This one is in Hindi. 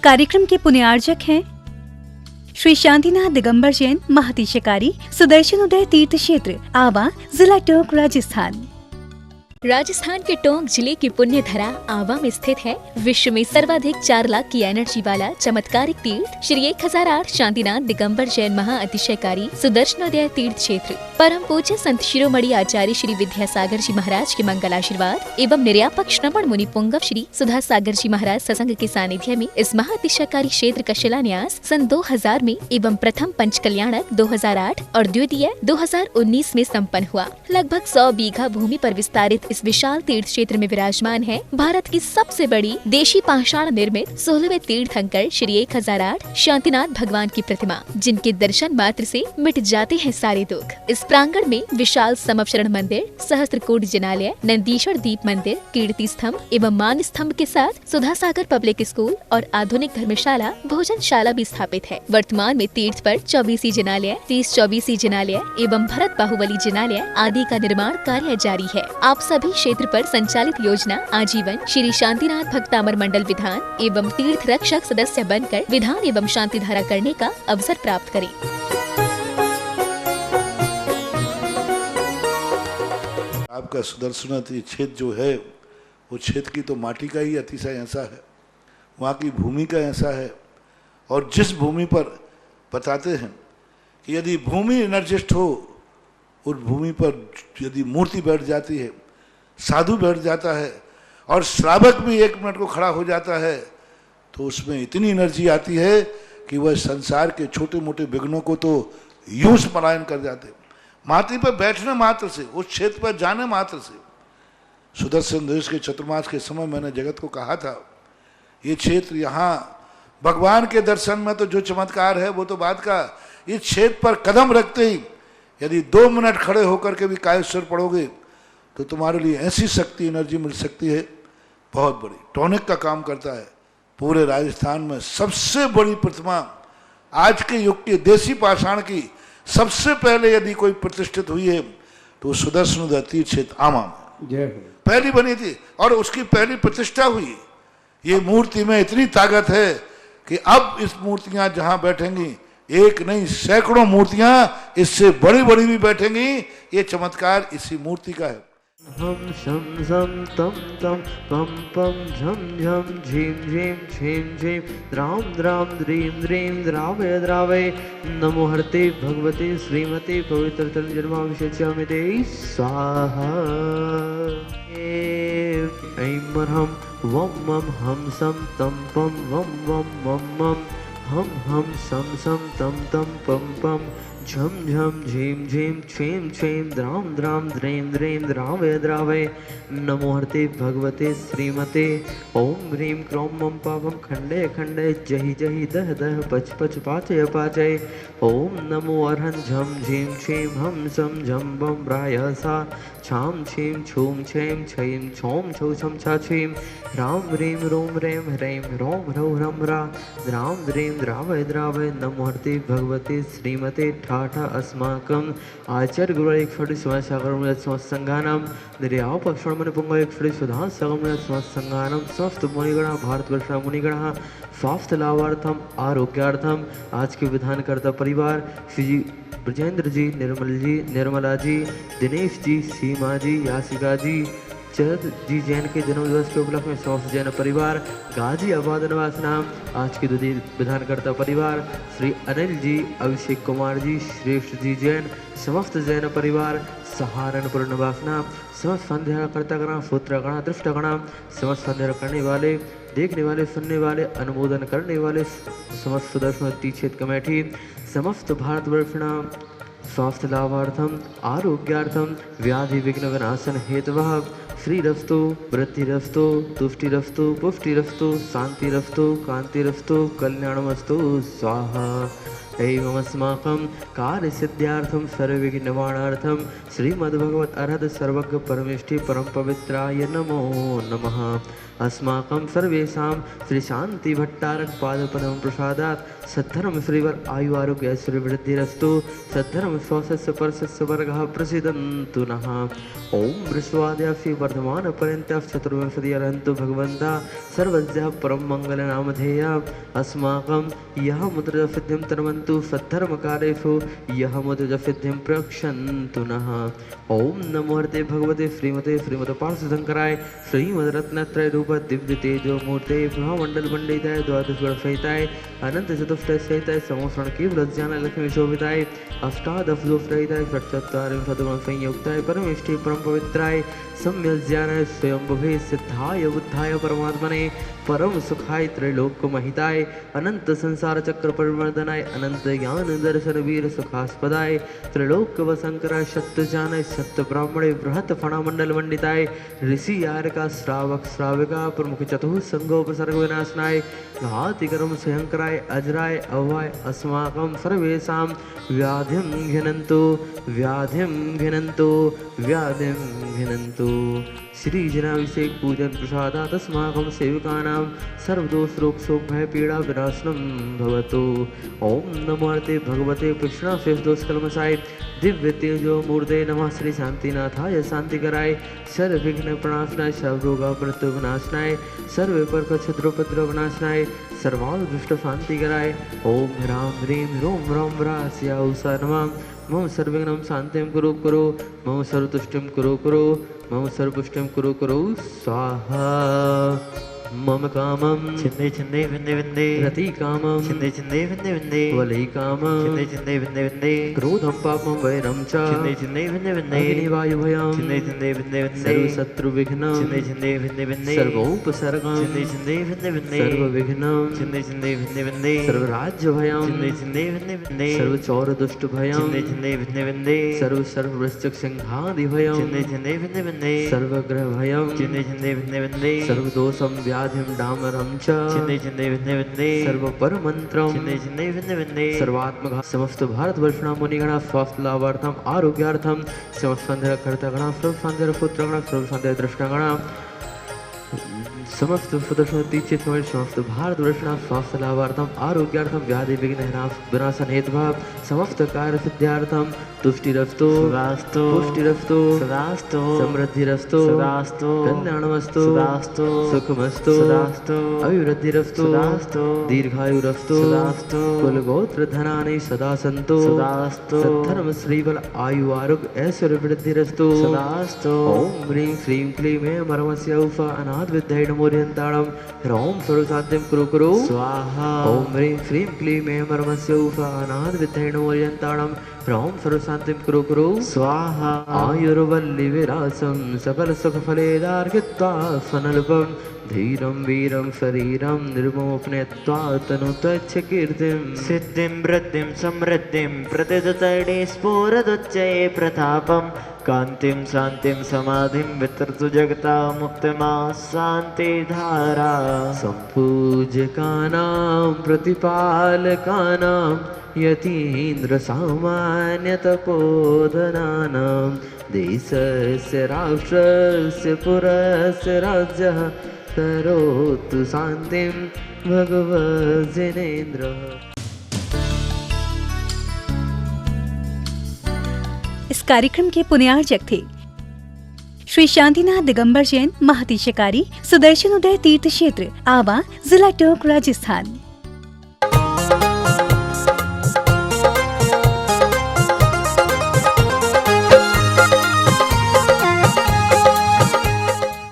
कार्यक्रम के पुण्यार्जक हैं श्री शांतिनाथ दिगंबर जैन महातिशकारी सुदर्शन उदय तीर्थ क्षेत्र आवा, जिला टोंक, राजस्थान। राजस्थान के टोंक जिले की पुण्य धरा आवा में स्थित है विश्व में सर्वाधिक 4 लाख की एनर्जी वाला चमत्कारिक तीर्थ श्री 1008 शांतिनाथ दिगंबर जैन महाअतिशयकारी सुदर्शनोदय तीर्थ क्षेत्र। परम पूज्य संत शिरोमणि आचार्य श्री विद्यासागर जी महाराज के मंगल आशीर्वाद एवं निर्यापक श्रवण मुनि पुंगव श्री सुधा सागर जी महाराज सत्संग के सानिध्य में इस महाअतिशयकारी क्षेत्र का शिलान्यास सन 2000 में एवं प्रथम पंच कल्याणक 2008 और द्वितीय 2019 में संपन्न हुआ। लगभग 100 बीघा भूमि पर विस्तारित इस विशाल तीर्थ क्षेत्र में विराजमान है भारत की सबसे बड़ी देशी पाषाण निर्मित 16वें तीर्थंकर श्री 1008 शांतिनाथ भगवान की प्रतिमा, जिनके दर्शन मात्र से मिट जाते हैं सारे दुख। इस प्रांगण में विशाल समवशरण मंदिर, सहस्त्रकूट जिनालय, नंदीश्वर दीप मंदिर, कीर्ति स्तंभ एवं मान स्तंभ के साथ सुधा सागर पब्लिक स्कूल और आधुनिक धर्मशाला, भोजनशाला भी स्थापित है। वर्तमान में तीर्थ पर 24 जिनालय, 30-24 जिनालय एवं भरत बाहुबली जिनालय आदि का निर्माण कार्य जारी है। आप सभी क्षेत्र पर संचालित योजना आजीवन श्री शांतिनाथ भक्तामर मंडल विधान एवं तीर्थ रक्षक सदस्य बनकर विधान एवं शांति धारा करने का अवसर प्राप्त करें। आपका सुदर्शन क्षेत्र जो है वो क्षेत्र की तो माटी का ही अतिशय ऐसा है, वहाँ की भूमि का ऐसा है। और जिस भूमि पर बताते हैं कि यदि भूमि एनर्जिस्ट हो, उस भूमि पर यदि मूर्ति बैठ जाती है, साधु बैठ जाता है और श्रावक भी 1 मिनट को खड़ा हो जाता है, तो उसमें इतनी एनर्जी आती है कि वह संसार के छोटे मोटे विघ्नों को तो यूं पलायन कर जाते। माटी पर बैठने मात्र से, उस क्षेत्र पर जाने मात्र से, सुदर्शन देश के चतुर्मास के समय मैंने जगत को कहा था, ये क्षेत्र यहाँ भगवान के दर्शन में तो जो चमत्कार है वो तो बात का, इस क्षेत्र पर कदम रखते ही यदि 2 मिनट खड़े होकर के भी कायेश्वर पढ़ोगे तो तुम्हारे लिए ऐसी शक्ति, एनर्जी मिल सकती है बहुत बड़ी। टॉनिक का काम करता है। पूरे राजस्थान में सबसे बड़ी प्रतिमा आज के युग की देसी पाषाण की सबसे पहले यदि कोई प्रतिष्ठित हुई है तो सुदर्शन तीर्थ क्षेत्र आमा में पहली बनी थी और उसकी पहली प्रतिष्ठा हुई। ये मूर्ति में इतनी ताकत है कि अब इस मूर्तियां जहां बैठेंगी, एक नहीं सैकड़ों मूर्तियां इससे बड़ी बड़ी भी बैठेंगी। ये चमत्कार इसी मूर्ति का है। हम शम शम तम तम पम पम झम झम झीम झीम झीम झीम द्राम द्राम द्रीम द्रीम द्रावय द्रावय नमो हरते भगवते श्रीमते पवित्र तल जन्माभिषेच्यामिते स्वाहा। ऐं हम वम मम हम सम तम पम वम वम मम मम हम सम सम तम तम पम पम झम झम झीम झीम छेम छेम द्राम द्राम द्रेम द्रेम द्रावय द्रावय नमो हरते भगवते श्रीमते ओम ह्रीं क्रोम मम पापम खंडे खंडे जहि जहि दह दह पच पच पाचय पाचय ओम नमो अर्हं झम झीम छेम हम सम झम बम रायसा छाम छीम छूम छेम छईम छोम छौ छम छा छीम राम ह्रीं रोम रेम ह्रैं रोम ह्रौ ह्रम रा द्राम द्रीं द्रावय द्रावय नमो हरते भगवते श्रीमते ठाठा अस्माकं आचार्य गुरु एक फड़ी स्वासागरम संगानम निर्यापक श्रवण पुंग एक फड़ी सुधा सगम संगानम स्वस्थ मुनिगण भारतवर्ष मुनिगण स्वास्थ्य लाभार्थम आरोग्यार्थम आज के विधानकर्ता परिवार श्री ब्रजेंद्र जी, निर्मल जी, निर्मला जी, दिनेश जी, सीमा जी, यासिका जी, चरद जी जैन के जन्मदिवस के उपलक्ष्य में समस्त जैन परिवार, गाजियाबाद निवास नाम आज के द्वितीय विधानकर्ता परिवार श्री अनिल जी, अभिषेक कुमार जी, श्रेष्ठ जी जैन, समस्त जैन परिवार, सहारनपुर निवास नाम समस्त संध्या कर्ता गण, सूत्र गण, दृष्ट गण, समस्त संध्या करने वाले, देखने वाले, सुनने वाले, अनुमोदन करने वाले समस्त सुदर्शन तीर्थ कमेटी, समस्त भारतवर्ष नाम स्वास्थ्य लाभार्थम आरोग्यार्थम व्याधि विघ्न विनाशन हेतवः श्रीरस्तु वृद्धिरस्तु तुष्टिरस्तु पुष्टिरस्तु शांतिरस्तु कांतिरस्तु कल्याणमस्तु स्वाहा। एवमस्माकं कार्यसिद्ध्यार्थं सर्वविघ्ननिवारणार्थं श्रीमद्भगवत् अर्हत सर्वज्ञ परमेष्ठि परम पवित्राय नमो नमः। अस्माकं सर्वेषां श्री शांति भट्टारक पादपद्म प्रसादात् सद्धर्म श्रीवर आयु आरोग्य ऐश्वर्य वृद्धिरस्तु। सद्धर्म स्वस्य परस्य वर्गः प्रसीदन्तु नः। ओम वृषवाद्यासि वर्धमान पर्यन्तं चतुर्विंशति अर्हन्तु भगवन्ता सर्वज्ञः परम मंगल नामधेया। अस्माकं यः मुद्रा सिद्धिं तन्वन्तु सद्धर्म कार्येषु यः मुद्रा सिद्धिं प्रयक्षन्तु नः। ओम नमो हरते भगवते श्रीमते श्रीमद पार्श्वशंकराय श्रीमद रत्नत्रय रूप दिव्य तेजो मूर्ते महामंडल मंडिताय द्वादश गुण सहिताय अनंत चतुष्टय सहिताय समोषण की व्रज्ञान लक्ष्मी शोभिताय अष्टादश दोष रहिताय षट्चत्वारिंशत् गुण संयुक्ताय परमेष्ठि परम पवित्राय सम्यक् ज्ञानाय स्वयंभुवे सिद्धाय बुद्धाय परमात्मने परम सुखाय त्रैलोक्य महिताय अनंत संसार चक्र परिवर्तनाय अनंत ज्ञान दर्शन वीर सुखास्पदाय त्रैलोक्य वशंकराय सत्य जानाय सत्य ब्राह्मणे बृहत फणामंडल मंडिताय ऋषि यारका श्रावक श्राविका प्रमुख चतुः संगोपसर्ग विनाशनाय घातिकरम स्वयंकराय अजराय अवाय अस्माकं सर्वेषां व्याधिं घ्नन्तु व्याधिं घ्नन्तु व्याधिं घ्नन्तु। श्री जनाभिषेक पूजन प्रसादात् अस्माकं सेवकानां सर्वदोष रोग शोक भय पीड़ा विनाशनं भवतु। ओम नमो हरते भगवते कृष्णा शेष दोष कलमसाय दिव्य तेजो मूर्ते नमः। श्री शांतिनाथाय शांतिकराय सर्वविघ्न प्रणाशनाय सर्वरोगा मृत्यु विनाशनाय सर्वपर्क क्षुद्रोपद्रव विनाशनाय सर्वाभीष्ट शांतिकराय ओम ह्रां ह्रीं ह्रों ह्रौं ह्रास्या उषा नमः। मम सर्वविघ्नं शान्तिं कुरु कुरु मम सर्वतुष्टिं कुरु कुरु मम सर्वपुष्टिं कुरु कुरु स्वाहा। मम कामं छिन्दे छिन्दे विन्दे विन्दे रति कामं छिन्दे छिन्दे विन्दे विन्दे वलै कामं छिन्दे छिन्दे विन्दे विन्दे क्रोधं पापं वैरं च छिन्दे छिन्दे विन्दे विन्दे अग्निवायुभयं छिन्दे छिन्दे विन्दे विन्दे सर्वशत्रुविघ्नं छिन्दे छिन्दे विन्दे विन्दे सर्वोपसर्गं छिन्दे छिन्दे विन्दे विन्दे सर्वविघ्नं छिन्दे छिन्दे विन्दे विन्दे सर्वराज्यभयं छिन्दे छिन्दे विन्दे विन्दे सर्वचौरदुष्टभयं छिन्दे छिन्दे विन्दे विन्दे सर्ववृश्चिकसिंहादिभयं छिन्दे छिन्दे विन्दे विन्दे सर्वग्रहभयं छिन्दे छिन्दे विन्दे विन्दे सर्वदोषं व्याधिं डामरं च छिन्दे छिन्दे विन्दे विन्दे सर्वपरमन्त्रं छिन्दे छिन्दे विन्दे विन्दे सर्वात्मक समस्त भारतवर्षणा मुनिगणा स्वास्थ्य लाभार्थम आरोग्यार्थम समस्त कर्तगणा सर्वसांध्य पुत्रगणा सर्वसांध्य दृष्टगणा समस्त सुदर्शन समस्त भारतवर्षणा स्वास्थ्य लाभार्थम आरोग्यार्थम व्याधि विघ्न विनाशन हेतुभाव समस्त कार्य सिद्ध्यार्थम तुष्टिरस्तु सदास्तु पुष्टिरस्तु सदास्तु समृद्धिरस्तु सदास्तु कल्याणमस्तु सदास्तु सुखमस्तु सदास्तु अभिवृद्धिरस्तु सदास्तु दीर्घायुरस्तु सदास्तु कुलगोत्र धनानि सदा सन्तु सदास्तु सद्धर्म श्रीबल आयु आरोग्य ऐश्वर्य वृद्धिरस्तु सदास्तु ओम ह्रीं श्रीं क्लीं ऐं परमस्य उषा अनाथ विद्याय नमोरियन्ताणं ह्रौं सर्वशान्तिं कुरु कुरु स्वाहा ओम ह्रीं श्रीं क्लीं ऐं परमस्य उषा अनाथ विद्याय नमोरियन्ताणं ह्रौं सर्वशान्तिं कुरु कुरु स्वाहा आयुर्वल्ली विरासं सकल सुख फलेदार्घित्वा स्वनल्पं धीरं वीरं शरीरं निर्मोपनेत्वा तनुतच्छ कीर्तिं सिद्धिं वृद्धिं समृद्धिं प्रतिदतडे स्फुरदुच्चये प्रतापं कान्तिं शान्तिं समाधिं वितरतु जगता मुक्तिमा शान्तिधारा सम्पूज्यकानां प्रतिपालकानां यतीन्द्र सामान्य तपोधनानां देशस्य राष्ट्रस्य पुरस्य राज्यः करोतु शान्तिं भगवज्जनेन्द्रः। इस कार्यक्रम के पुण्यार्चक थे श्री शांतिनाथ दिगंबर जैन महातिशकारी सुदर्शन उदय तीर्थ क्षेत्र आवा, जिला टोंक, राजस्थान।